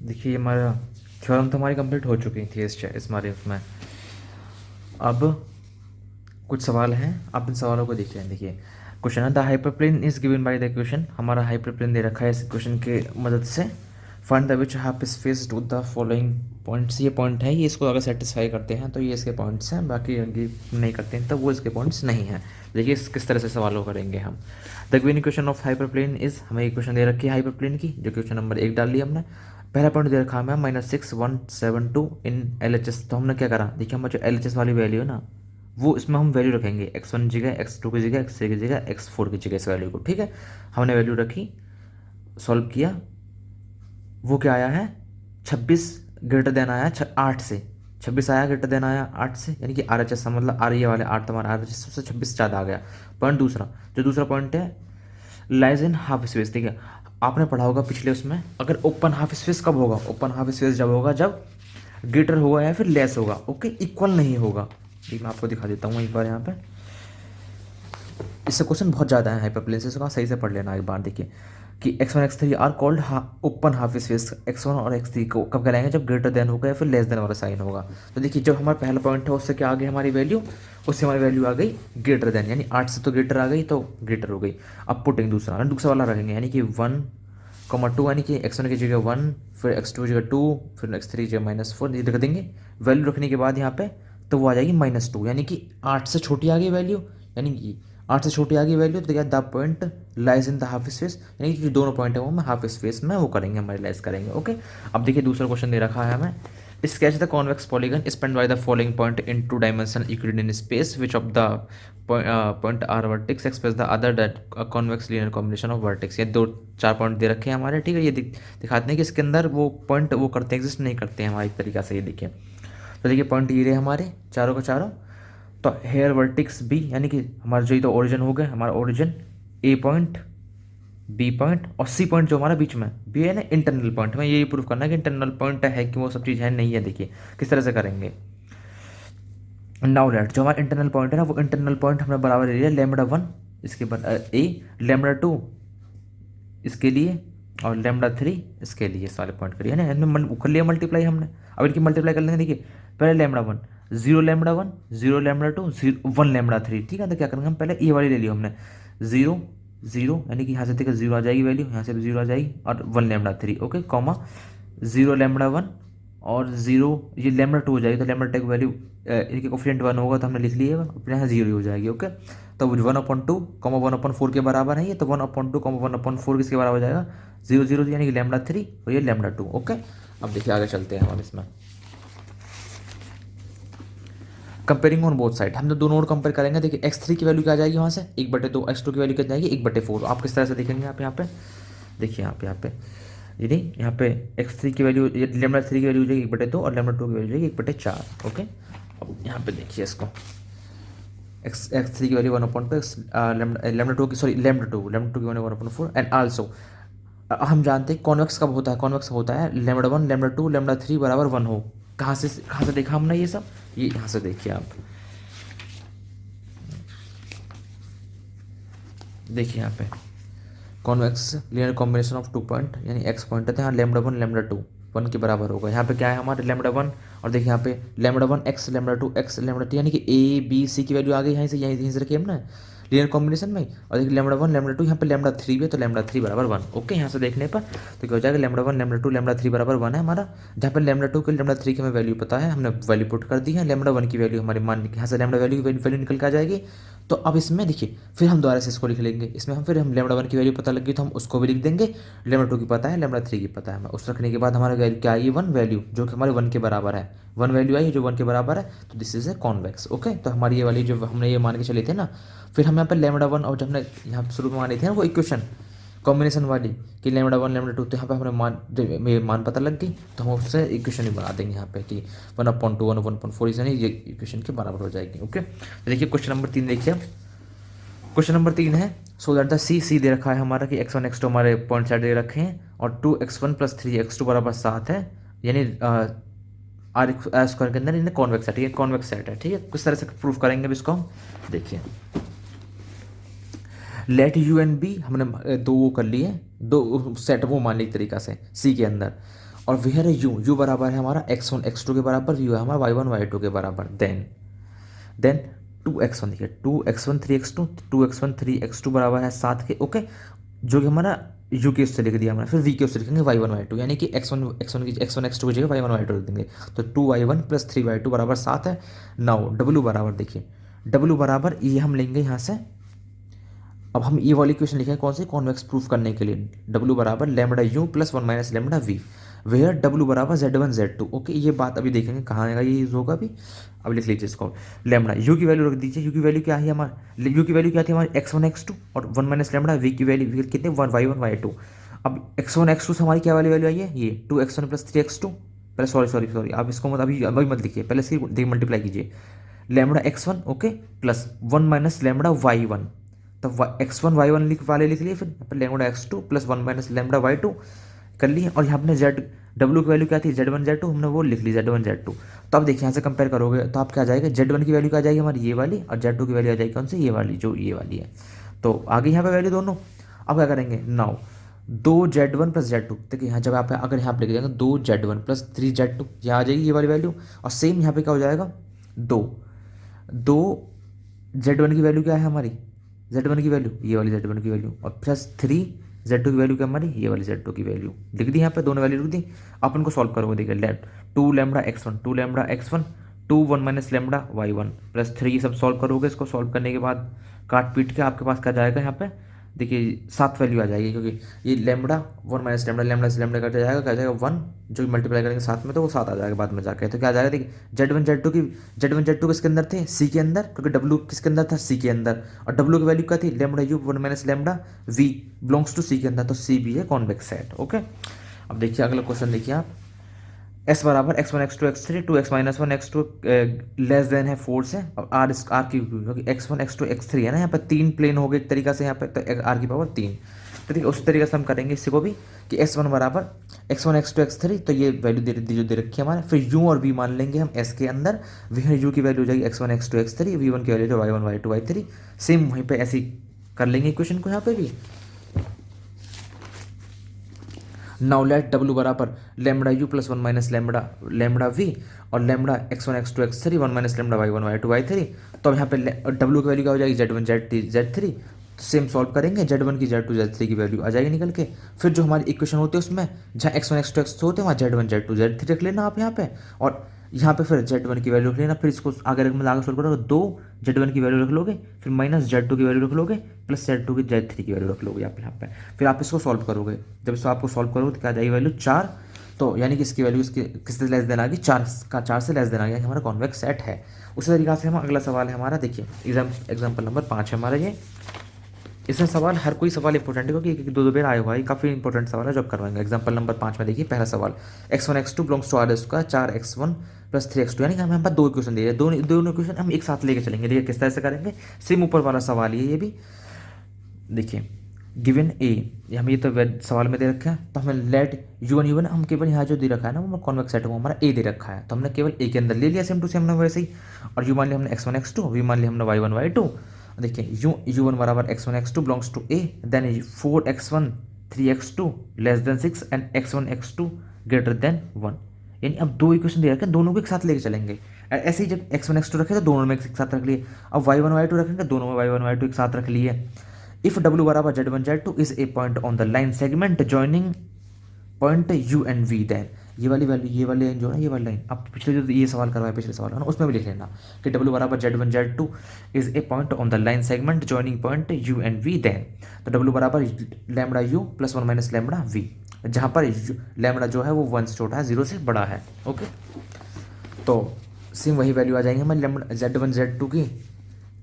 देखिए हमारा थ्योरम तो हमारी कंप्लीट हो चुकी थी इस हमारे उसमें। अब कुछ सवाल हैं, आप इन सवालों को देखिए। देखिए क्वेश्चन है, the hyperplane is given by the equation. हमारा हाइपरप्लेन दे रखा है इस इक्वेशन के मदद से। Find the which half space to the following points. ये पॉइंट है, ये इसको अगर सेटिस्फाई करते हैं तो ये इसके पॉइंट्स हैं, बाकी अगर नहीं करते हैं तो वो इसके पॉइंट्स नहीं हैं। देखिए किस तरह से सवालों करेंगे हम। The given equation of hyperplane is, हमें इक्वेशन दे रखी है हाइपरप्लेन की, जो क्वेश्चन नंबर 1 डाल लिया हमने। पहला पॉइंट दे रखा हमें -6172 इन LHS। तो हमने क्या करा, देखिए हमारे जो LHS वाली वैल्यू है ना, वो इसमें हम वैल्यू रखेंगे x1 की जगह, x2 की जगह, x3 की जगह, x4 की जगह इस वैल्यू को। ठीक है, हमने वैल्यू रखी, सॉल्व किया। वो क्या आया है, 26 ग्रेटर देन आया 8 से। 26 आया ग्रेटर देन आया 8 से, यानी कि RHS मतलब RE वाले 8 तुम्हारा RHS से 26 ज़्यादा आ गया। पॉइंट दूसरा, जो दूसरा पॉइंट है लाइज इन हाफ स्पेस। ठीक है, आपने पढ़ा होगा पिछले उसमें, अगर ओपन हाफ स्पेस कब होगा, ओपन हाफ स्पेस जब होगा जब ग्रेटर होगा या फिर लेस होगा, ओके, इक्वल नहीं होगा। ठीक, मैं आपको दिखा देता हूँ एक बार यहाँ पे। इससे क्वेश्चन बहुत ज़्यादा है हाइपरप्लेन से, इसको सही से पढ़ लेना एक बार। देखिए कि x1 x3 are called open half space. x1 और x3 को कब कहलाएंगे, जब ग्रेटर देन होगा या फिर लेस देन वाला साइन होगा। तो देखिए जब हमारा पहला पॉइंट है उससे क्या आ गई हमारी वैल्यू, उससे हमारी वैल्यू आ गई ग्रेटर देन, यानी 8 से तो ग्रेटर आ गई तो ग्रेटर हो गई। अब पुटिंग दूसरा दूसरा वाला रखेंगे, यानी कि 1,2, यानी कि x1 की जगह 1, फिर x2 की जगह 2, फिर x3 की जगह -4, ये रख देंगे। वैल्यू रखने के बाद यहाँ पे तो वो आ जाएगी -2, यानी कि 8 से छोटी आ गई वैल्यू, यानी कि 8 से छोटी आ गई वैल्यू। तो क्या the point lies in the half space, यानी कि जो दोनों पॉइंट है वो हम हाफ स्पेस में वो करेंगे, हम लाइज करेंगे। ओके, अब देखिए दूसरा क्वेश्चन दे रखा है हमें, sketch the convex polygon spanned by the following point in 2 dimension Euclid in space which of the point are vertex express the other that convex linear combination of vertex. ये 2-4 point दे रखे हैं हमारे। ठीक है, ये दिखाते हैं कि इसके अंदर वो पॉइंट वो करते हैं, एग्जिस्ट नहीं करते हैं हमारे तरीका से। ये देखिए, तो देखिए पॉइंट ये रहे हमारे चारों के चारों। तो हेयर वर्टिक्स बी, यानी कि हमारा जो ये तो ओरिजिन हो गया, हमारा ओरिजिन ए पॉइंट, बी पॉइंट और सी पॉइंट जो हमारा बीच में बी है ना, इंटरनल पॉइंट। हमें यही प्रूव करना है कि इंटरनल पॉइंट है कि वो सब चीज़ है नहीं है। देखिए किस तरह से करेंगे। नाउ लेट, जो हमारा इंटरनल पॉइंट है ना, वो इंटरनल पॉइंट हमने बराबर ले लिया λ1 इसके बाद ए, λ2 इसके लिए और λ3 इसके लिए, सारे पॉइंट करिए ना, इनमें कर लिया मल्टीप्लाई हमने। अब इनकी मल्टीप्लाई कर लेंगे। देखिए पहले λ1 0 λ1 0 λ2 1 λ3। ठीक है, तो क्या करेंगे हम, पहले ये वाली ले ली हमने 0 0, यानी कि यहाँ से देखिए 0 आ जाएगी वैल्यू, यहाँ से भी 0 आ जाएगी, और 1 λ3, ओके, कॉमा 0 λ1 और 0 ये λ2 हो जाएगी। तो λ2 की वैल्यू इनके कोफिशिएंट 1 होगा तो हमने लिख लिया, अपने यहाँ 0 हो जाएगी। ओके, तो 1/2 कॉमा 1/4 के बराबर है ये, तो 1/2 कॉमा 1/4 किसके बराबर हो जाएगा, 0 0, यानी कि λ3 और ये λ2। ओके, अब देखिए आगे चलते हैं हम इसमें। कंपेयरिंग ऑन बोथ साइड, हम तो दोनों और कंपेयर करेंगे। देखिए x3 की वैल्यू क्या आ जाएगी वहाँ से 1/2, x2 की वैल्यू क्या जाएगी 1/4। आप किस तरह से देखेंगे आप यहाँ पे, देखिए यहाँ पे ये नहीं, यहाँ पे x3 की वैल्यू, λ3 की वैल्यू हो जाएगी 1/2 और λ2 की वैल्यू हो जाएगी 1/4। ओके, अब यहाँ पे देखिए इसको, x3 की वैल्यू 1/2, λ2 की, सॉरी λ2 की वैल्यू 1/4। एंड आल्सो हम जानते हैं कॉन्वेक्स कब होता है, कॉन्वेक्स होता है λ1 λ2 λ3 बराबर 1 हो। कहाँ से देखा हमने ये सब, ये यहाँ से देखिए आप, देखिए यहाँ पे convex linear combination of 2 point, यानी x पॉइंट है, यहाँ λ1 λ2 1 के बराबर होगा। यहाँ पे क्या है हमारे λ1, और देखिए यहाँ पे λ1 x λ2 x λ2, यानी कि a b c की वैल्यू आ गई यहीं से, यहीं से रखी हमने लीनियर कॉम्बिनेशन में। और देखिए λ1 λ2, यहाँ पे λ3 भी है, तो λ3 बराबर 1। ओके, यहाँ से देखने पर तो क्या हो जाएगा, λ1 λ2 लैम्डा 3 बराबर 1 है हमारा। जहाँ पे λ2 की λ3 की हमें वैल्यू पता है, हमने वैल्यू पुट कर दी है। λ1 की वैल्यू हमारी मान, यहाँ से लैम्डा वैल्यू की वैल्यू निकल के आ जाएगी। तो अब इसमें देखिए फिर हम दोबारा से इसको लिख लेंगे, इसमें हम फिर हम λ1 की वैल्यू पता लगी तो हम उसको भी लिख देंगे, λ2 की पता है, λ3 की पता है हमें। उस रखने के बाद हमारा वैल्यू क्या आएगी, 1 वैल्यू, जो कि हमारे 1 के बराबर है। 1 वैल्यू आई जो 1 के बराबर है, तो this is a convex. Okay, तो हमारी ये वाली जो हमने ये मान के चले थे ना, फिर हम यहाँ पे λ1 और जब हमने यहाँ शुरू में मानी थी ना वो इक्वेशन कॉम्बिनेशन वाली कि λ1 λ2, तो यहाँ पे हमें मान पता लग गई, तो हम उससे इक्वेशन ही बना देंगे यहाँ पे कि 1/2 1/4 यानी ये इक्वेशन के बराबर हो जाएगी। ओके, तो देखिए क्वेश्चन नंबर 3 देखिए। क्वेश्चन नंबर 3 है, सो दैट द सी दे रखा है हमारा कि x1 x2 हमारे पॉइंट साइड दे रखे हैं और 2x1 + 3x2 बराबर 7 है, यानी आर स्क्वायर के अंदर इन्हें कॉन्वेक्स सेट, ये कॉन्वेक्स सेट है। ठीक है, किस तरह से प्रूफ करेंगे अब इसको हम, देखिए लेट यू एंड बी हमने दो वो कर लिए, दो सेट वो मान ली एक तरीका से सी के अंदर, और वेयर यू बराबर है हमारा x1 x2 के बराबर, v है हमारा y1 y2 के बराबर। देन 2x1, देखिए 2x1 3x2, 2x1 3x2 बराबर है 7 के। ओके, जो कि हमारा यू के उससे लिख दिया हमने। फिर वी के उससे लिखेंगे y1 y2, यानी कि x1 x2 की जगह y1 y2 लिख देंगे। तो 2y1 प्लस 3y2 बराबर 7 है। नाउ w बराबर, देखिए w बराबर ये हम लेंगे यहाँ से। अब हम ये वाली इक्वेशन लिखेंगे कौन सी, कॉन्वेक्स प्रूफ करने के लिए। w बराबर lambda you plus 1 minus lambda v, where w बराबर z1 z2। ओके, ये बात अभी देखेंगे कहाँ आएगा, ये यूज होगा अभी। अब लिख लीजिए इसको, लैम्बडा यू की वैल्यू रख दीजिए। यू की वैल्यू क्या है हमारा, यू की वैल्यू क्या थी हमारी x1 x2 और 1 माइनस लैम्बडा, वी की वैल्यू कितने y1 y2। अब x1 x2 से हमारी क्या वाली वैल्यू आई है, ये 2x1 प्लस 3x2। पहले सॉरी आप इसको मत अभी मत लिखिए, पहले इसकी देखिए मल्टीप्लाई कीजिए। Lambda x1 okay plus 1 minus lambda y1, तब x1 y1 वाले लिख लिए। फिर lambda x2 plus 1 minus lambda y2 कर लिए। और यहाँ अपने z w की वैल्यू क्या थी, z1 z2, हमने वो लिख ली z1 z2। तो अब देखिए यहाँ से कंपेयर करोगे तो आप क्या आ जाएगा, z1 की वैल्यू क्या आ जाएगी हमारी ये वाली, और z2 की वैल्यू आ जाएगी कौन सी, ये वाली, जो ये वाली है। तो आगे यहाँ पे वैल्यू दोनों। अब क्या करेंगे, नाउ 2z1 प्लस z2, देखिए यहाँ जब आप अगर यहाँ पे लिख जाएंगे 2z1 प्लस 3z2, यहाँ आ जाएगी ये वाली वैल्यू। और सेम यहाँ पे क्या हो जाएगा, 2 z1 की वैल्यू क्या है हमारी, z1 की वैल्यू ये वाली z1 की वैल्यू, और प्लस 3 z2 की वैल्यू क्या हमारी, ये वाली z2 की वैल्यू लिख दी यहाँ पे, दोनों वैल्यू लिख दी। अपन को सॉल्व करोगे, देखिए let 2 lambda x1 2 1 minus lambda y1 plus 3, सब सॉल्व करोगे। इसको सॉल्व करने के बाद काट पीट के आपके पास क्या जाएगा यहाँ पे, देखिए 7 वैल्यू आ जाएगी, क्योंकि ये लैम्बडा 1 माइनस लैम्बडा से लैम्बडा कट जाएगा, क्या जाएगा 1, जो मल्टीप्लाई करेंगे साथ में तो वो 7 आ जाएगा बाद में जाके। तो क्या आ जाएगा, देखिए Z1 Z2 किसके अंदर थे, सी के अंदर, क्योंकि W किसके अंदर था, सी के अंदर। और W की वैल्यू क्या थी, lambda U 1 minus lambda V belongs to C के अंदर, तो सी भी है कॉन्वेक्स सेट। ओके, अब देखिए अगला क्वेश्चन देखिए आप, s बराबर x1 x2 x3 2x minus 1 x2 less than है 4 से, और r की, क्योंकि x1 x2 x3 है ना, यहाँ पर 3 प्लेन हो गए एक तरीका से यहाँ पे, तो r की पावर 3। तो ठीक है, उस तरीके से हम करेंगे इसी को भी, कि s1 बराबर x1 x2 x3, तो ये वैल्यू जो दे रखी है हमारे। फिर u और v मान लेंगे हम s के अंदर, वहीं u की वैल्यू हो जाएगी x1 x2 x3, v1 की वैल्यू जो y1 y2 y3। सेम वहीं पे ऐसे कर लेंगे इक्वेशन को यहाँ पे भी। नाउ लेट w बराबर lambda you plus 1 minus lambda V, और lambda x1 x2 x3 1 minus lambda y1 y2 y3। तो अब यहाँ पे w की वैल्यू क्या हो जाएगी, z1 z3। तो सेम सॉल्व करेंगे, z1 की z2 z3 की वैल्यू आ जाएगी निकल के। फिर जो हमारी इक्वेशन होती है उसमें जहाँ x1 x2 x3 होते हैं, वहाँ z1 z2 z3 रख लेना आप यहाँ पे, और यहाँ पे फिर z1 की वैल्यू रख लेना। फिर इसको आगे सोल्व करोगे, 2 z1 की वैल्यू रख लोगे, फिर माइनस z2 की वैल्यू रख लोगे, प्लस z2 की z3 की वैल्यू रख लोगे आप यहाँ पे। फिर आप इसको सॉल्व करोगे, जब इसको आपको सॉल्व करोगे तो क्या आ जाएगी वैल्यू 4। तो यानी कि इसकी वैल्यू किससे लेस देन आ गई, 4 से लेस देन आ गया, हमारा कॉन्वेक्स सेट है। उसी तरीके से हम अगला सवाल है हमारा, देखिए एग्जाम्पल नंबर 5 है हमारा ये। इसमें सवाल, हर कोई सवाल इंपॉर्टेंट है क्योंकि 2 बार आया हुआ है, काफ़ी इंपॉर्टेंट सवाल है जो करवाएंगे। एग्जाम्पल नंबर 5 में देखिए पहला सवाल, x1 x2 belongs to r square 4x1 plus 3x2, यानी कि हमें यहाँ पर 2 इक्वेशन दिए हैं, दोनों इक्वेशन हम एक साथ लेके चलेंगे। देखिए किस तरह से करेंगे, सेम ऊपर वाला सवाल ये भी। देखिए गिवन ए, हमें ये तो सवाल में दे रखा है, तो हमें लेट u1 हम केवल यहाँ जो दे रखा है ना वो कॉन्वेक्स सेट वो हमारा ए दे रखा है, तो हमने केवल ए के अंदर ले लिया सेम टू सेम हमने वैसे ही। और u मान लिया हमने x1 x2, v मान लिया हमने y1 y2। देखिए u1 बराबर x1 x2 belongs to A, then 4x1 3x2 less than 6 and x1 x2 greater than 1। यानी अब 2 इक्वेशन दे रखे हैं, दोनों को एक साथ लेके चलेंगे। ऐसे ही जब x1 x2 रखे तो दोनों में एक साथ रख लिए, अब y1 y2 रखेंगे दोनों में y1 y2 एक साथ रख लिए। इफ w बराबर z1 z2 is a point on the line segment joining point u and v, then ये वाली वैल्यू, ये वाली लाइन जो है, ये वाली लाइन आप पिछले जो ये सवाल करवाए पिछले सवाल है ना उसमें भी लिख लेना कि w बराबर z1 z2 is a point on the line segment joining point u and v, then तो w बराबर lambda u plus 1 minus lambda v, जहाँ पर लैम्बडा जो है वो 1 से छोटा है, 0 से बड़ा है। ओके, तो सेम वही वैल्यू आ जाएंगे हमारे लैम्बडा z1 z2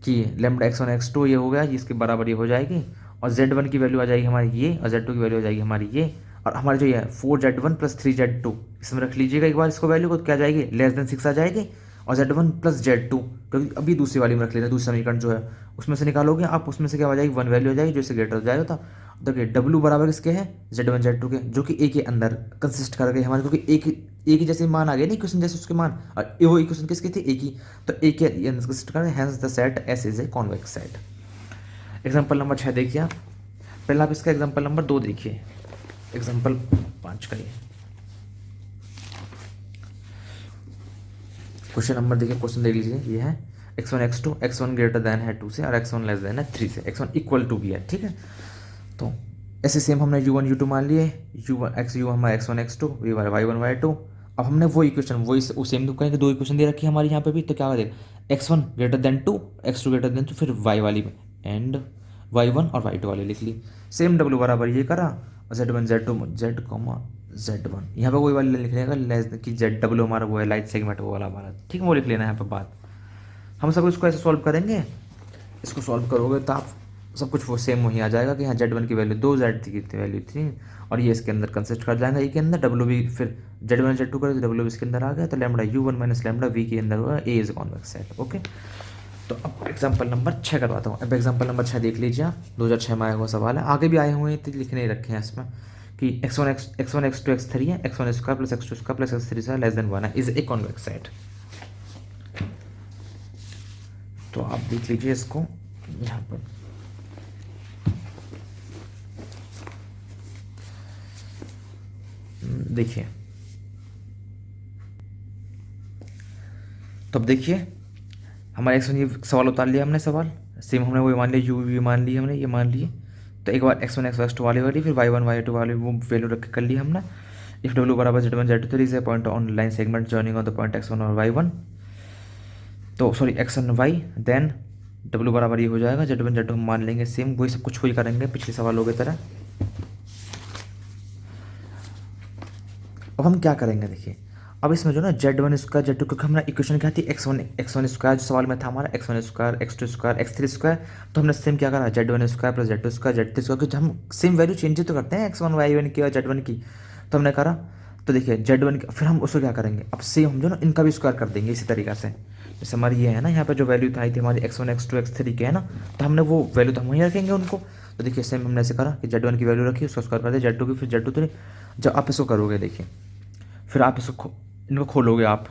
की लैम्बडा x1 x2 ये हो गया, इसके बराबर ये हो जाएगी, और z1 की वैल्यू आ जाएगी हमारी ये, और z2 की वैल्यू आ जाएगी हमारी ये। और हमारे जो ये है 4z1 प्लस 3z2, इसमें रख लीजिएगा एक बार इसको वैल्यू को, क्या जाएगी लेस देन 6 आ जाएगी, और z1 प्लस z2, क्योंकि अभी दूसरी वाली में रख लेना, दूसरा समीकरण जो है उसमें से निकालोगे आप, उसमें से क्या हो जाएगी 1 वैल्यू हो जाएगी जो इससे ग्रेटर हो जाएगा। तो देखिए w बराबर किसके हैं, z1 z2 के, जो कि a के अंदर कंसिस्ट कर गए हमारे, क्योंकि a की जैसे मान आ गए ना इक्वेशन जैसे उसके मान, और वो इक्वेशन किसकी थी a की, तो a के अंदर कंसिस्ट कर, hence the set S is a convex set. Example number 6 देखिए आप, पहले आप इसका एग्जाम्पल नंबर 2 देखिए, एग्जाम्पल 5 का ये क्वेश्चन नंबर देखिए, क्वेश्चन देख लीजिए, ये है x1 x2, x1 greater than है 2 से और x1 लेस देन है 3 से, x1 इक्वल टू भी है, ठीक है। तो ऐसे सेम हमने u1 u2 मान लिए, u1 x u हमारा x1 x2, v y1 y2। अब हमने वो इक्वेशन वही सेम तो करेंगे, दो इक्वेशन दे रखी है हमारी यहाँ पे भी, तो क्या करेगा x1 greater than 2, x2 greater then 2, फिर y वाली एंड y1 और y2 वाली लिख ली। सेम w बराबर ये करा, z1 z2 z z1, यहाँ पे वही वाली लिख लेगा लेस कि z w हमारा वो है लाइट सेगमेंट वो वाला हमारा, ठीक है, वो लिख लेना है यहाँ पे बात। हम सब इसको ऐसे सॉल्व करेंगे, इसको सॉल्व करोगे तो आप सब कुछ वो सेम वही आ जाएगा कि हाँ z1 की वैल्यू 2, z की वैल्यू 3, और ये इसके अंदर कंसिस्ट कर जाएगा, ये के अंदर w भी फिर z1 z2 करें तो w भी इसके अंदर आ गया, तो lambda u1 minus lambda v के अंदर हुआ a is convex set. Okay, तो अब एग्जाम्पल नंबर 6 करवाता हूँ। अब एग्जाम्पल नंबर 6 देख लीजिए आप, 2006 में आया हुआ सवाल है, आगे भी आए हुए हैं तो लिखने ही रखे हैं इसमें कि x1 x2 x3 है, x1 square plus x2 square plus x3 square less then 1 है, इज ए कॉन्वेक्स सेट। तो आप देख लीजिए इसको यहाँ पर, देखिए, तो अब देखिए हमारे x1 ये सवाल उतार लिया हमने, सवाल सेम हमने वो मान लिया, u भी मान लिया हमने, ये मान लिए। तो एक बार x1 x2 वाली फिर y1 y2 वाली वो वैल्यू रख के कर ली हमने। इफ w बराबर z1 z2 3 is a point on line segment joining on the point x1 और y1, तो sorry x1 y, then w बराबर ये हो जाएगा z1 z2 हम मान लेंगे सेम, वही सब कुछ वही करेंगे पिछले सवालों की तरह। अब हम क्या करेंगे देखिए, अब इसमें जो ना z1 स्क्वायर z2, क्योंकि हमारा इक्वेशन क्या थी x1 स्क्वायर, जो सवाल में था हमारा x1 square x2 square x3 square, तो हमने सेम क्या करा z1 square plus z2 square z3 square, क्योंकि हम सेम वैल्यू चेंज तो करते हैं x1 y1 की और z1 की, तो हमने करा। तो देखिए z1 की, फिर हम उसको क्या करेंगे, अब सेम हम जो ना इनका भी स्क्वायर कर देंगे इसी तरीक़ा से। जैसे हमारी ये है ना, यहाँ पे जो वैल्यू आई थी हमारी x1 x2 x3 की है ना, तो हमने वो वैल्यू तो हम वहीं रखेंगे उनको। तो देखिए सेम हमने ऐसे करा कि z1 की वैल्यू रखी, उसका स्क्वायर कर दिया, z2 की, फिर z2 3। जब आप इसको करोगे देखिए, फिर आप इसको इनको खोलोगे आप,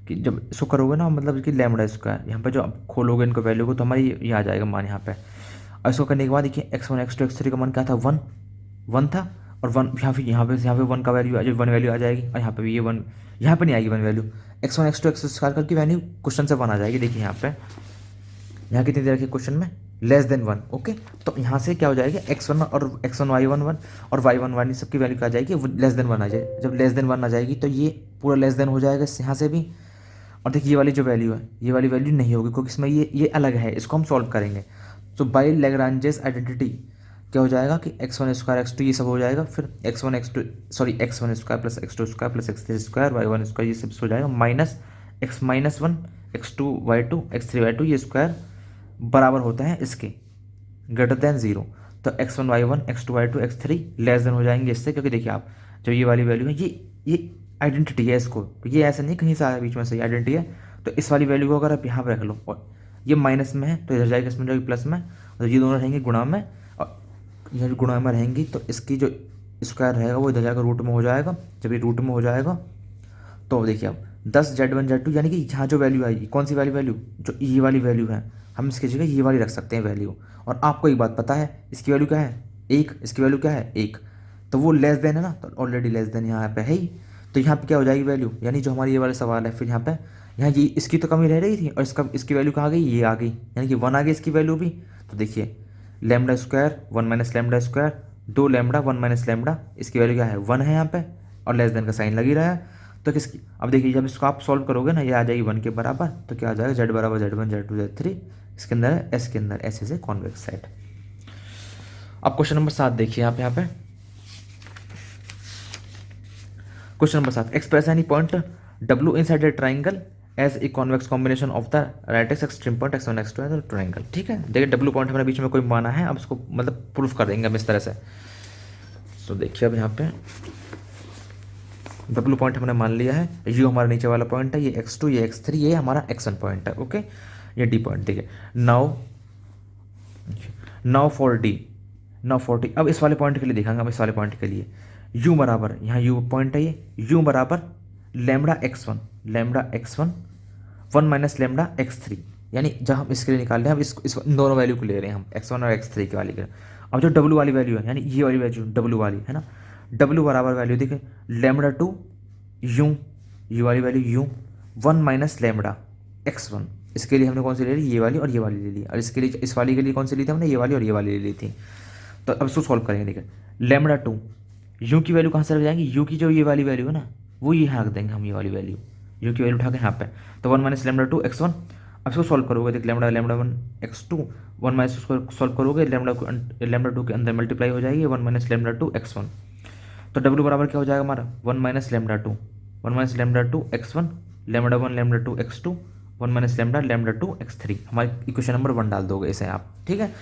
कि जब इसको करोगे ना मतलब कि लैम्डा स्क्वायर, यहाँ पे जो आप खोलोगे इनको वैल्यू को, तो हमारी ये आ जाएगा मान यहाँ पे। और इसको करने के बाद देखिए x1 x2 x3 का मान क्या था, 1 था, और 1 यहाँ पे 1 का वैल्यू 1 वैल्यू आ जाएगी, और यहाँ पे भी ये 1, यहाँ पे नहीं आएगी 1 value, x1 x2 x square की वैल्यू क्वेश्चन से 1 आ जाएगी। देखिए यहाँ पे, यहाँ कितनी दे रखी है क्वेश्चन में, लेस देन 1। ओके, तो यहाँ से क्या हो जाएगा x1 और x1 y1 1 और y1 1 सबकी वैल्यू क्या आ जाएगी, लेस देन 1 आ जाएगी। जब लेस देन 1 आ जाएगी तो ये पूरा लेस देन हो जाएगा यहाँ से भी। और देखिए ये वाली जो वैल्यू है, ये वाली वैल्यू नहीं होगी, क्योंकि इसमें ये अलग है, इसको हम सॉल्व करेंगे। तो बाई लैग्रांजेस आइडेंटिटी क्या हो जाएगा कि x1 स्क्वायर x2 ये सब हो जाएगा, फिर x1 square plus x2 square plus x3 square y1 square, ये सब हो जाएगा minus x-1 x2 y2 x3 y2, ये स्क्वायर बराबर होता है इसके ग्रेटर देन 0। तो x1 y1 x2 y2 x3 less than हो जाएंगे इससे, क्योंकि देखिए आप जो ये वाली वैल्यू है ये आइडेंटिटी है, इसको ये ऐसा नहीं कहीं से आया बीच में से, आइडेंटिटी है। तो इस वाली वैल्यू को अगर आप यहाँ पर रख लो, और ये माइनस में है तो इधर जाएगा, इसमें जाएगी प्लस में, और ये दोनों रहेंगे गुणा में, और ये गुणा में रहेंगी, तो इसकी जो स्क्वायर रहेगा वो इधर जाकर रूट में हो जाएगा। जब ये रूट में हो जाएगा तो देखिए अब 10 z1 z2, यानी कि यहाँ जो वैल्यू आएगी, कौन सी वाली वैल्यू, जो ये वाली वैल्यू है, हम इसकी जगह ये वाली रख सकते हैं वैल्यू। और आपको एक बात पता है, इसकी वैल्यू क्या है 1, इसकी वैल्यू क्या है 1, तो वो लेस देन है ना, तो ऑलरेडी लेस देन यहाँ पे है ही, तो यहाँ पे क्या हो जाएगी वैल्यू, यानी जो हमारी ये वाला सवाल है, फिर यहाँ ये इसकी तो कमी रह रही थी, और इसकी वैल्यू कहाँ गई, ये आ गई, यानी कि 1 आ गई इसकी वैल्यू भी। तो देखिए lambda square 1 minus lambda square 2 lambda 1 minus lambda, इसकी वैल्यू क्या है 1 है यहाँ पे, और लेस देन का साइन लग ही रहा है। तो किसकी, अब देखिए जब इसको आप सॉल्व करोगे ना, ये आ जाएगी 1 के बराबर, तो क्या आ जाएगा z बराबर z1 z2 z3, इसके अंदर है s के अंदर s is a convex set. अब क्वेश्चन नंबर 7 देखिए आप यहाँ पे, question number 7, express any point w inside the triangle as a convex combination of the rightest extreme point x1 x2 है ट्राइंगल। ठीक है, देखिए w पॉइंट हमारे बीच में कोई माना है, अब इसको मतलब प्रूफ कर देंगे हम इस तरह से। तो देखिए अब यहाँ पे w पॉइंट हमने मान लिया है, u हमारा नीचे वाला पॉइंट है, ये x2 ये x3 ये हमारा x1 पॉइंट है। ओके, ये d पॉइंट देखिए, नाउ फॉर d, अब इस वाले पॉइंट के लिए देखेंगे, अब इस वाले पॉइंट के लिए u बराबर, यहाँ u पॉइंट है, ये u बराबर lambda x1 1 minus lambda x3, यानी जब हम इसके लिए निकाल रहे हैं, हम इस इन दोनों वैल्यू को ले रहे हैं हम x1 और x3 की वाली के। अब जो w वाली वैल्यू है, यानी ये वाली वैल्यू w वाली है ना, w बराबर वैल्यू देखिए लैम्डा 2 u, ये वाली value u one minus lambda x1, इसके लिए हमने कौन सी ले ली, ये वाली और ये वाली ले ली, और इसके लिए, इस वाली के लिए कौन सी ली थी हमने, ये वाली और ये वाली ले ली थी। तो अब इसको सॉल्व करेंगे। देखिए लेमडा टू, यू की वैल्यू कहाँ से रख जाएंगी, यू की जो ये वाली वैल्यू है ना, वो यहाँ रख देंगे हम, ये वाली वैल्यू, यू की वैल्यू उठा के यहाँ पे। तो one minus lambda two x1, अब इसको सॉल्व करोगे, देख lambda lambda one x2, one minus उसको सॉल्व करोगे, लेमडा टू के अंदर मल्टीप्लाई हो जाएगी, one minus lambda two x1। तो डब्ल्यू बराबर क्या हो जाएगा हमारा, one minus lambda two, one minus lambda two x1, lambda one lambda two x2, one minus lambda two x3। हमारे इक्वेशन नंबर 1 डाल दोगे इसे आप, ठीक है।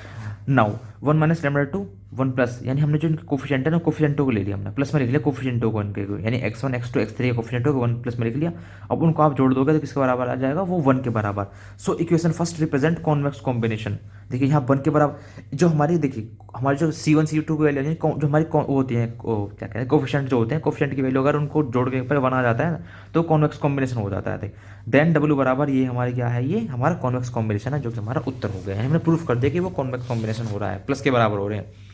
Now one minus lambda two one plus, यानी हमने जो इनके कोफिशिएंट है ना, कोफिशिएंटों को ले लिया हमने, प्लस में लिख लिया कोफिशिएंटों को इनके, यानी x1 x2 x3 के कोफिशिएंटों को 1 प्लस में लिख लिया। अब उनको आप जोड़ दोगे तो किसके बराबर आ जाएगा, वो 1 के बराबर। So equation first represent convex combination. देखिए यहाँ 1 के बराबर, जो हमारी देखिए हमारे जो C1 C2 की वैल्यू यानी जो हमारी वो होती है, क्या कहते हैं कोफिशिएंट जो होते हैं, कोफिशिएंट की वैल्यू अगर उनको जोड़ के ऊपर 1 आ जाता है तो कॉन्वेक्स कॉम्बिनेशन हो जाता है। देन डब्ल्यू बराबर, ये हमारी क्या है, ये हमारा कॉन्वेक्स कॉम्बिनेशन है, जो कि हमारा उत्तर हो गया है। हमने प्रूफ कर दिया कि वो कॉन्वेक्स कॉम्बिनेशन हो रहा है, प्लस के बराबर हो रहे हैं।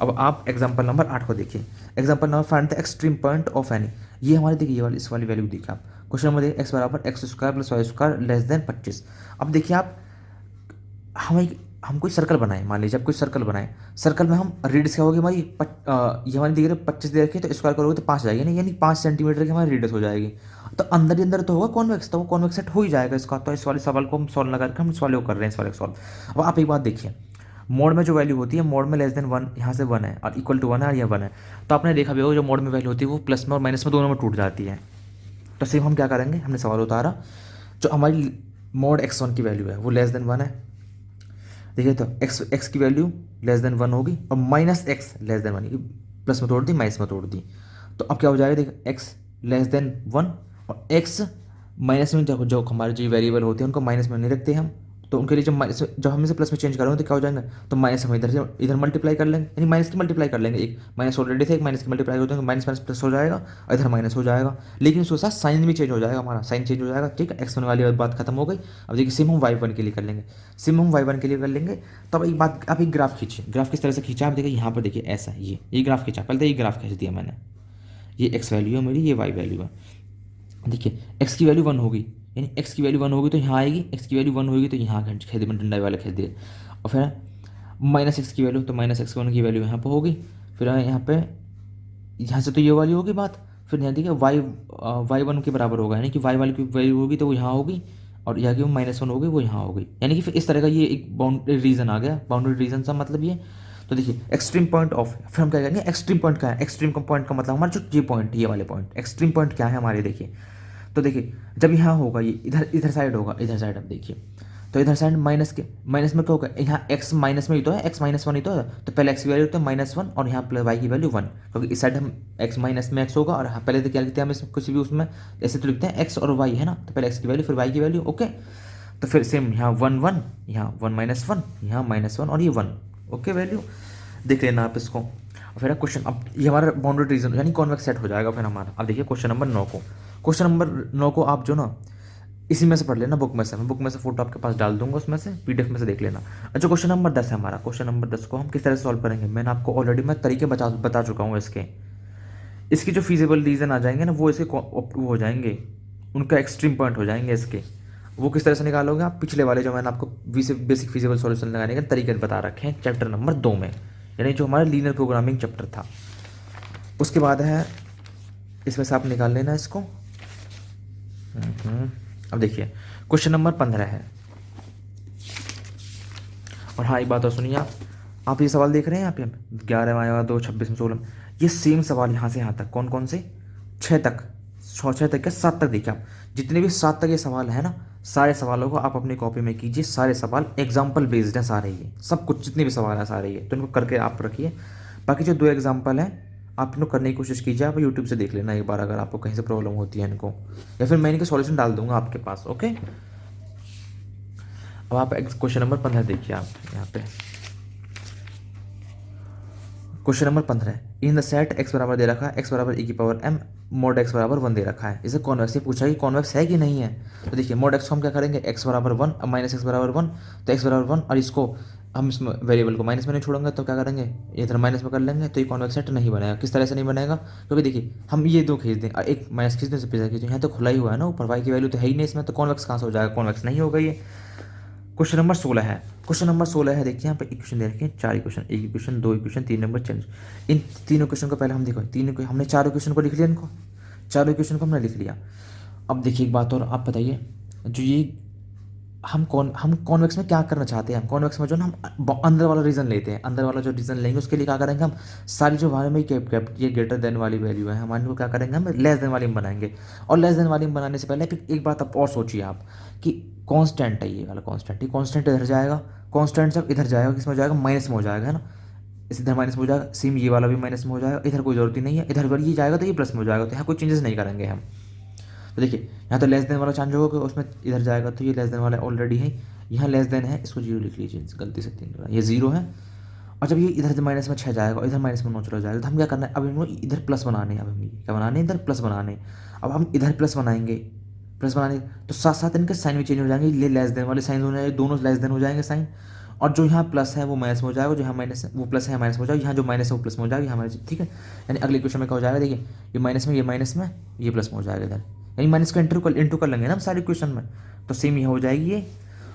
अब आप एग्जांपल नंबर 8 को देखिए। Example number find the extreme point of any, ये हमारी देखिए ये वाली, इस वाली वैल्यू देखिए आप। क्वेश्चन नंबर देखिए, एक्स बराबर x square plus y square less than 25। अब देखिए आप, हम कोई सर्कल बनाए, मान लीजिए आप कोई सर्कल बनाए, सर्कल में हम रेडियस क्या होगी हमारी, ये हमारी दिख रही है 25 दे रखी है, तो स्क्वायर करोगे तो 5 आ जाएगी ना, यानी 5 सेंटीमीटर की हमारी रेडियस हो जाएगी। तो अंदर ही अंदर तो होगा कॉन्वेक्स, तो वो कॉन्वेक्स सेट हो ही जाएगा इसका। तो इस वाले सवाल को हम सॉल्व लगा करके हम इस वाले को कर रहे हैं, इस वाले को सॉल्व। अब आप एक बात देखिए, मोड में जो वैल्यू होती है, मोड में लेस देन 1, यहाँ से 1 है और इक्वल टू 1 है और यह 1 है, तो आपने देखा भी होगा जो मोड में वैल्यू होती है वो प्लस में और माइनस में दोनों में टूट जाती है। तो सेम हम क्या करेंगे, हमने सवाल उतारा, जो हमारी मोड x1 की वैल्यू है वो लेस देन 1 है। देखिए तो x की वैल्यू लेस देन 1 होगी और minus x less than 1, plus में तोड़ दी माइनस में तोड़ दी, तो अब क्या हो जाएगा, देखिए x लेस देन 1 और x माइनस में, जो हमारे जो वेरिएबल होते हैं उनको माइनस में नहीं रखते हम, तो उनके लिए जब हम इसे प्लस में चेंज करेंगे तो क्या हो जाएंगे, तो माइनस हम इधर से इधर मल्टीप्लाई कर लेंगे, यानी माइनस की मल्टीप्लाई कर लेंगे, एक माइनस ऑलरेडी थे, एक माइनस की मल्टीप्लाई हो जाएंगे, माइनस माइनस प्लस हो जाएगा और इधर माइनस हो जाएगा, लेकिन उसके साथ साइन भी चेंज हो जाएगा, हमारा साइन चेंज हो जाएगा, ठीक है। x1 वाली बात खत्म हो गई। अब देखिए सिम हम y1 के लिए कर लेंगे, सिम हम y1 के लिए कर लेंगे। तब एक बात, आप एक ग्राफ खींचिए, ग्राफ किस तरह से खींचा, आप देखिए यहाँ पर देखिए ऐसा, ये ग्राफ खींचा, पहले तो ये ग्राफ खींच दिया मैंने, ये x वैल्यू है मेरी, ये y वैल्यू है। देखिए x की वैल्यू 1 होगी, यानी x की वैल्यू 1 होगी तो यहाँ आएगी, x की वैल्यू 1 होगी तो यहाँ खेद में डंडा वाला खेद दिए, और फिर माइनस एक्स की वैल्यू, तो माइनस x1 की वैल्यू यहाँ पर होगी, फिर यहाँ पे यहाँ से तो ये वाली होगी बात, फिर यहाँ देखिए y1 के बराबर होगा, यानी कि y वाली की वैल्यू होगी तो वो यहाँ होगी, और यहाँ की -1 होगी वो यहाँ होगी, यानी कि फिर इस तरह का ये एक बाउंड्री रीजन आ गया। बाउंड्री रीजन का मतलब ये, तो देखिए एक्सट्रीम पॉइंट ऑफ, फिर हम क्या करेंगे, एक्सट्रीम पॉइंट क्या है, एक्सट्रीम पॉइंट का मतलब हमारा जो ये पॉइंट, ये वाले पॉइंट, एक्सट्रीम पॉइंट क्या है हमारे, देखिए तो देखिए जब यहाँ होगा, ये इधर साइड होगा, इधर साइड अब देखिए, तो इधर साइड माइनस में क्या होगा, यहाँ x माइनस में ही तो है, x -1 ही तो है, तो पहले x की वैल्यू तो -1 और यहाँ प्लस y की वैल्यू 1, क्योंकि इस साइड हम x माइनस में x होगा, और पहले तो क्या लिखते हैं हम कुछ भी उसमें, ऐसे तो लिखते हैं x और y है ना, तो पहले x की वैल्यू फिर y की वैल्यू, ओके। तो फिर सेम यहाँ 1 1, यहाँ 1 -1, यहाँ -1 और ये 1, ओके वैल्यू देख लेना आप इसको। और फिर क्वेश्चन, अब ये हमारा बाउंड्री रीजन यानी कॉन्वेक्स सेट हो जाएगा फिर हमारा। अब देखिए क्वेश्चन नंबर 9 को, क्वेश्चन नंबर 9 को आप जो ना इसी में से पढ़ लेना, बुक में से, मैं बुक में से फोटो आपके पास डाल दूंगा, उसमें से PDF में से देख लेना। अच्छा क्वेश्चन नंबर 10 है हमारा, क्वेश्चन नंबर 10 को हम किस तरह से सॉल्व करेंगे, मैंने आपको ऑलरेडी मैं तरीके बता चुका हूँ इसके जो फिजिबल रीजन आ जाएंगे ना, वो इसके वो हो जाएंगे, उनका एक्सट्रीम पॉइंट हो जाएंगे इसके, वो किस तरह से निकालोगे आप, पिछले वाले जो मैंने आपको बेसिक फिजिबल सॉल्यूशन लगाने के तरीके बता रखे हैं चैप्टर नंबर 2 में, यानी जो हमारा लीनियर प्रोग्रामिंग चैप्टर था। उसके बाद है, इसमें से आप निकाल लेना इसको। अब देखिए क्वेश्चन नंबर 15 है, और हाँ एक बात और सुनिए, आप ये सवाल देख रहे हैं यहाँ पे 11 2 26 16, ये सेम सवाल यहाँ से यहाँ तक, कौन कौन से, 6 तक, 6 तक क्या 7 तक, देखिए आप जितने भी 7 तक ये सवाल है ना, सारे सवालों को आप अपनी कॉपी में कीजिए, सारे सवाल एग्जाम्पल बेस्ड हैं सारे, ये सब कुछ जितने भी सवाल हैं सारे ये, तो इनको करके आप रखिए। बाकी जो 2 एग्जाम्पल हैं आप इनको करने की कोशिश कीजिए, आप यूट्यूब से देख लेना एक बार अगर आपको कहीं से प्रॉब्लम होती है इनको, या फिर मैं इनके सॉल्यूशन डाल दूंगा आपके पास, ओके। अब आप क्वेश्चन नंबर 15 देखिए, आप यहाँ पे question number 15, in the set x बराबर दे रखा है, x बराबर e⁻m मोड x बराबर 1 दे रखा है, इसे कॉन्वेक्स, ये पूछा कि कॉन्वेक्स है कि नहीं है। तो देखिए मोड x को हम क्या करेंगे, x बराबर 1 अब -x बराबर 1, तो x बराबर 1 और इसको हम इसमें वेरिएबल को माइनस में नहीं छोड़ेंगे तो क्या करेंगे, इधर माइनस में कर लेंगे तो ये कॉन्वेक्स सेट नहीं बनेगा। किस तरह से नहीं बनेगा, क्योंकि देखिए हम ये दो खींच दें, एक माइनस खींच दें से पिछले खींच दें, यहाँ तो खुला ही हुआ है ना ऊपर, वाई की वैल्यू तो है ही नहीं इसमें, तो कॉन्वेक्स कहाँ से हो जाएगा, कॉन्वेक्स नहीं होगा ये। क्वेश्चन नंबर 16 है। क्वेश्चन नंबर 16 है, देखिए यहाँ पे इक्वेशन दे रखे हैं, 4 equation, 1 equation, 2 equation, 3 number change. इन तीनों क्वेश्चन को पहले हम देखो, हमने 4 इक्वेशन को लिख लिया, इनको 4 इक्वेशन को हमने लिख लिया। अब देखिए एक बात और, आप बताइए जो ये हम कॉन्वेक्स में क्या करना चाहते हैं, हम कॉन्वेक्स में जो ना हम अंदर वाला रीजन लेते हैं, अंदर वाला जो रीजन लेंगे उसके लिए क्या करेंगे, हम सारी जो हमारे में ये ग्रेटर देन वाली वैल्यू है हमारे को क्या करेंगे, हम लेस देन वाली में बनाएंगे। और लेस देन वाली में बनाने से पहले फिर एक बात आप और सोचिए आप कि कांस्टेंट है ये वाला कांस्टेंट, ये कांस्टेंट इधर जाएगा, कांस्टेंट जब इधर जाएगा किस में हो जाएगा, माइनस में हो जाएगा, है ना, इस इधर माइनस में हो जाएगा, सेम ये वाला भी माइनस में हो जाएगा, इधर कोई जरूरत ही नहीं है, इधर अगर ये जाएगा तो ये प्लस में हो जाएगा, तो यहाँ कोई चेंजेस नहीं करेंगे हम। तो देखिए यहाँ तो लेस देन वाला चांस होगा उसमें इधर जाएगा, तो ये लेस देन वाला ऑलरेडी है, यहाँ लेस देन है, इसको 0 लिख लीजिए गलती से 3, ये 0 है। और जब ये इधर माइनस में 6 जाएगा और इधर माइनस में 9 चला जाएगा, तो हम क्या करना है, अब इनको इधर प्लस बनाने हैं, अब हम क्या बनाने हैं, इधर प्लस बनाने हैं। अब हम इधर प्लस बनाएंगे, तो साथ साथ इनके साइन भी चेंज हो जाएंगे, ये लेस देन वाले साइन हो जाएंगे, दोनों लेस देन हो जाएंगे साइन, और जो यहाँ प्लस है वो माइनस में हो जाएगा, जो यहाँ माइनस है वो प्लस है माइनस में हो जाएगा, यहाँ जो माइनस है वो प्लस में हो जाएगा, यहाँ माइनस, ठीक है। यानी अगले क्वेश्चन में क्या हो जाएगा, देखिए ये माइनस में, ये माइनस में, ये प्लस में हो जाएगा इधर, यानी माइनस को इंटू कर लेंगे ना हम सारे क्वेश्चन में, तो सेम ये हो जाएगी ये।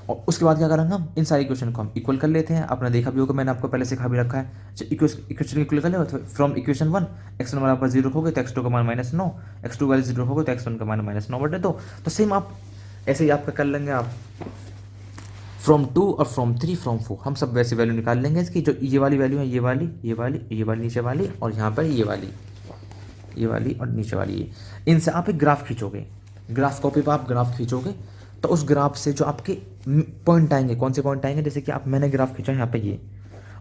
और उसके बाद क्या करेंगे, हम इन सारी क्वेश्चन को हम इक्वल कर लेते हैं। आपने देखा भी होगा, मैंने आपको पहले सिखा भी रखा है, इक्वेशन इक्वल कर ले, तो फ्रॉम इक्वेशन 1 x1 बराबर 0 रखोगे तो x2 का मान -9, x2 वाले 0 रखोगे तो x1 का मान -9/2। तो सेम आप ऐसे ही आपका कर लेंगे, आप फ्रॉम 2 और फ्रॉम 3 फ्रॉम 4 हम सब वैसे वैल्यू निकाल लेंगे इसकी, जो ये वाली वैल्यू है, ये वाली, ये वाली, ये वाली नीचे वाली, और यहाँ पर ये वाली और नीचे वाली ये। इनसे आप एक ग्राफ खींचोगे, ग्राफ कॉपी पर आप ग्राफ खींचोगे, तो उस ग्राफ से जो आपके पॉइंट आएंगे, कौन से पॉइंट आएंगे, जैसे कि आप मैंने ग्राफ खींचा यहाँ पे ये,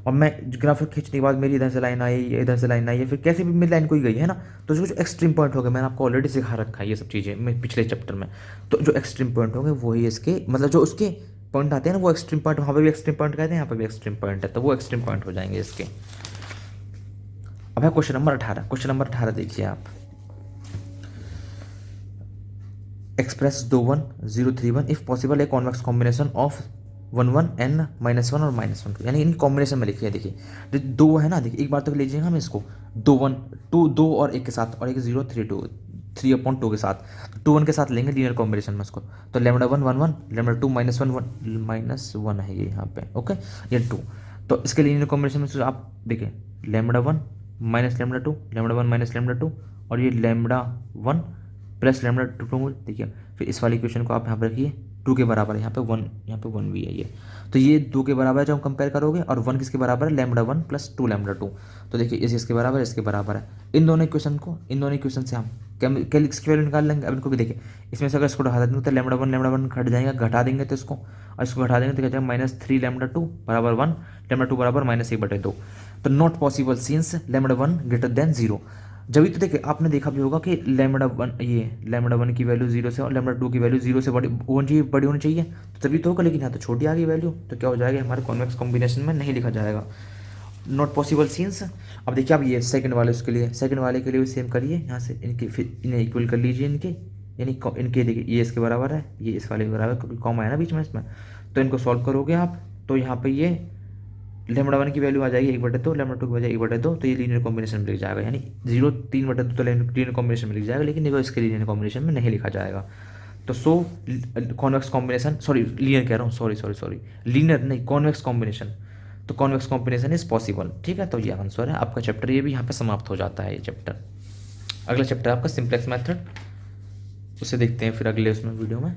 और मैं ग्राफ खींचने के बाद मेरी इधर से लाइन आई, इधर से लाइन आई है, फिर कैसे भी मेरी लाइन कोई गई है ना, तो जो एक्सट्रीम पॉइंट हो गए, मैंने आपको ऑलरेडी सिखा रखा है ये सब चीज़ें मैं पिछले चैप्टर में, तो जो एक्सट्रीम पॉइंट होंगे वही इसके, मतलब जो उसके पॉइंट आते हैं ना वो एक्सट्रीम पॉइंट, वहाँ पर भी एक्सट्रीम पॉइंट कहते हैं, यहाँ पर भी एक्सट्रीम पॉइंट है, तो वो एक्सट्रीम पॉइंट हो जाएंगे इसके। अब है क्वेश्चन नंबर 18। क्वेश्चन नंबर 18 देखिए आप, express 21031 if possible A convex combination of 1 n -1 और -1 यानी इन कॉम्बिनेशन में लिखिए। देखिए जो दो है ना, देखिए एक बार तो लीजिएगा हम इसको, 2 और 1 के साथ, और एक 0 3/2 के साथ, 2 1 के साथ लेंगे लीनियर कॉम्बिनेशन में उसको, तो λ1 1 1, λ2 -1 है ये यहाँ पे, ओके, ये 2, तो इसके लीनियर कॉम्बिनेशन में आप देखिए λ1 -λ2, λ1 -λ2, और ये λ1 प्लस λ2, देखिए फिर इस वाली इक्वेशन को आप यहाँ पर रखिए, 2 के बराबर है, यहाँ पे 1 भी है ये, तो ये 2 के बराबर है जब हम कंपेयर करोगे, और 1 किसके बराबर है, λ1 + 2 λ2, तो देखिए इसके बराबर, इसके बराबर है। इन दोनों इक्वेशन से हम किसकी वैल्यू निकाल लेंगे। अब इनको भी देखिए, इसमें से अगर इसको हटा देंगे तो λ1 घट जाएगा, घटा देंगे तो इसको, और इसको घटा देंगे तो क्या जाएगा, -3 λ2 बराबर 1, λ2 बराबर -1/2, तो not possible since λ1 greater than 0। जब भी तो देखिए आपने देखा भी होगा कि λ1 की वैल्यू 0 से और λ2 की वैल्यू 0 से बड़ी होनी चाहिए, तो तभी तो होगा, लेकिन यहाँ तो छोटी आ गई वैल्यू, तो क्या हो जाएगा, हमारे कॉन्वेक्स कॉम्बिनेशन में नहीं लिखा जाएगा, नॉट पॉसिबल सीन्स। अब देखिए आप ये सेकंड वाले के लिए भी सेम करिए, यहाँ से इनके फिर इन्हें इक्वल कर लीजिए, इनके देखिए ये इसके बराबर है, ये इस वाले के बराबर, क्योंकि कॉमा है ना बीच में इसमें, तो इनको सॉल्व करोगे आप, तो यहाँ पे ये λ1 की वैल्यू आ जाएगी 1/2, λ2 की वजह 1/2, तो ये लीनियर कॉम्बिनेशन में लिख जाएगा, यानी 0 3/2 तो लीनियर कॉम्बिनेशन में लिख जाएगा, लेकिन ये इसके लीनियर कॉम्बिनेशन में नहीं लिखा जाएगा। तो कॉन्वेक्स कॉम्बिनेशन, लीनियर कह रहा हूँ, सॉरी लीनियर नहीं, कॉन्वेक्स कॉम्बिनेशन, तो कॉन्वेक्स कॉम्बिनेशन इज पॉसिबल, ठीक है। तो ये आंसर है आपका चैप्टर, ये भी यहाँ पे समाप्त हो जाता है ये चैप्टर। अगला चैप्टर आपका सिंप्लेक्स मेथड, उसे देखते हैं फिर अगले उसमें वीडियो में।